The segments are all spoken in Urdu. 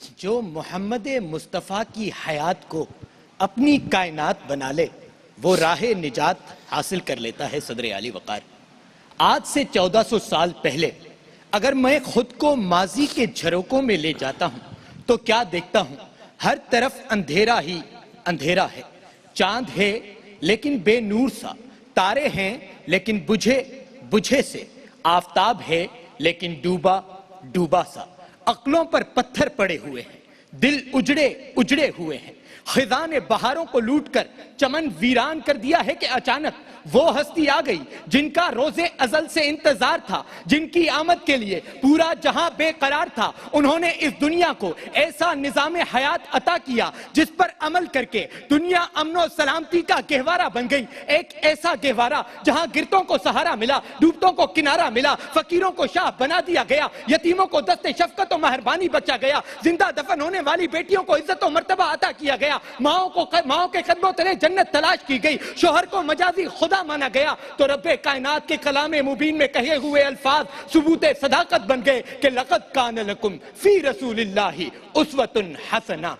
جو محمد مصطفیٰ کی حیات کو اپنی کائنات بنا لے وہ راہ نجات حاصل کر لیتا ہے صدر عالی وقار۔ آج سے 1400 سال پہلے اگر میں خود کو ماضی کے جھروکوں میں لے جاتا ہوں تو کیا دیکھتا ہوں؟ ہر طرف اندھیرا ہی اندھیرا ہے، چاند ہے لیکن بے نور سا، تارے ہیں لیکن بجھے سے، آفتاب ہے لیکن ڈوبا سا، عقلوں پر پتھر پڑے ہوئے ہیں، دل اجڑے ہوئے ہیں، خزاں نے بہاروں کو لوٹ کر چمن ویران کر دیا ہے کہ اچانک وہ ہستی آ گئی جن کا روز ازل سے انتظار تھا، جن کی آمد کے لیے پورا جہاں بے قرار تھا۔ انہوں نے اس دنیا کو ایسا نظام حیات عطا کیا جس پر عمل کر کے دنیا امن و سلامتی کا گہوارہ بن گئی، ایک ایسا گہوارہ جہاں گرتوں کو سہارا ملا، ڈوبتوں کو کنارہ ملا، فقیروں کو شاہ بنا دیا گیا، یتیموں کو دست شفقت و مہربانی بچا گیا، زندہ دفن ہونے والی بیٹیوں کو عزت و مرتبہ عطا کیا گیا، ماؤں کے قدموں تلے جنت تلاش کی گئی، شوہر کو مجازی خدا مانا گیا، تو رب کائنات کے کلام مبین میں کہے ہوئے الفاظ ثبوت صداقت بن گئے کہ لقد کان لکم فی رسول اللہ اسوۃ حسنہ۔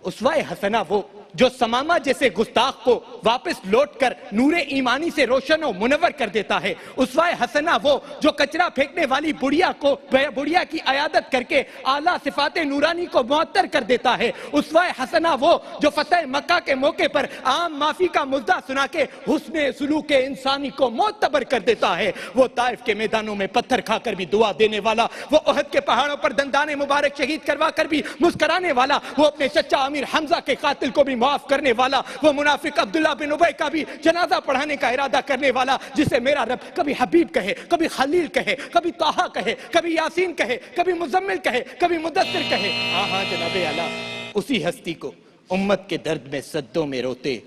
اسوہ حسنہ وہ جو سمامہ جیسے گستاخ کو واپس لوٹ کر نور ایمانی سے روشن و منور کر دیتا ہے، اسوہ حسنہ وہ جو کچرا پھینکنے والی بڑیا کی عیادت کر کے اعلیٰ صفات نورانی کو معطر کر دیتا ہے، اسوہ حسنہ وہ جو فتح مکہ کے موقع پر عام معافی کا مزدہ سنا کے حسن سلوک انسانی کو معتبر کر دیتا ہے، وہ طائف کے میدانوں میں پتھر کھا کر بھی دعا دینے والا، وہ احد کے پہاڑوں پر دندان مبارک شہید کروا کر بھی مسکرانے والا، وہ اپنے چچا امیر حمزہ کے قاتل کو بھی معاف کرنے والا، وہ منافق عبداللہ بن ابی کا بھی جنازہ پڑھانے کا ارادہ کرنے والا، جسے میرا رب کبھی حبیب کہے، کبھی خلیل کہے، کبھی طٰہٰ کہے، کبھی یاسین کہے، کبھی مزمل کہے، کبھی مدثر کہے۔ ہاں جناب اعلیٰ، اسی ہستی کو امت کے درد میں صدوں میں روتے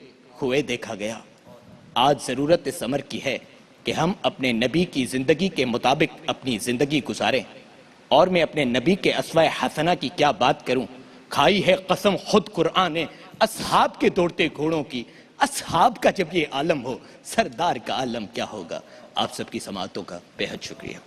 ہوئے دیکھا گیا۔ آج ضرورت اس امر کی ہے کہ ہم اپنے نبی کی زندگی کے مطابق اپنی زندگی گزاریں، اور میں اپنے نبی کے اسوہ حسنہ کی کیا بات کروں، کھائی ہے قسم خود قرآن نے اصحاب کے دوڑتے گھوڑوں کی، اصحاب کا جب یہ عالم ہو سردار کا عالم کیا ہوگا۔ آپ سب کی سماعتوں کا بے حد شکریہ۔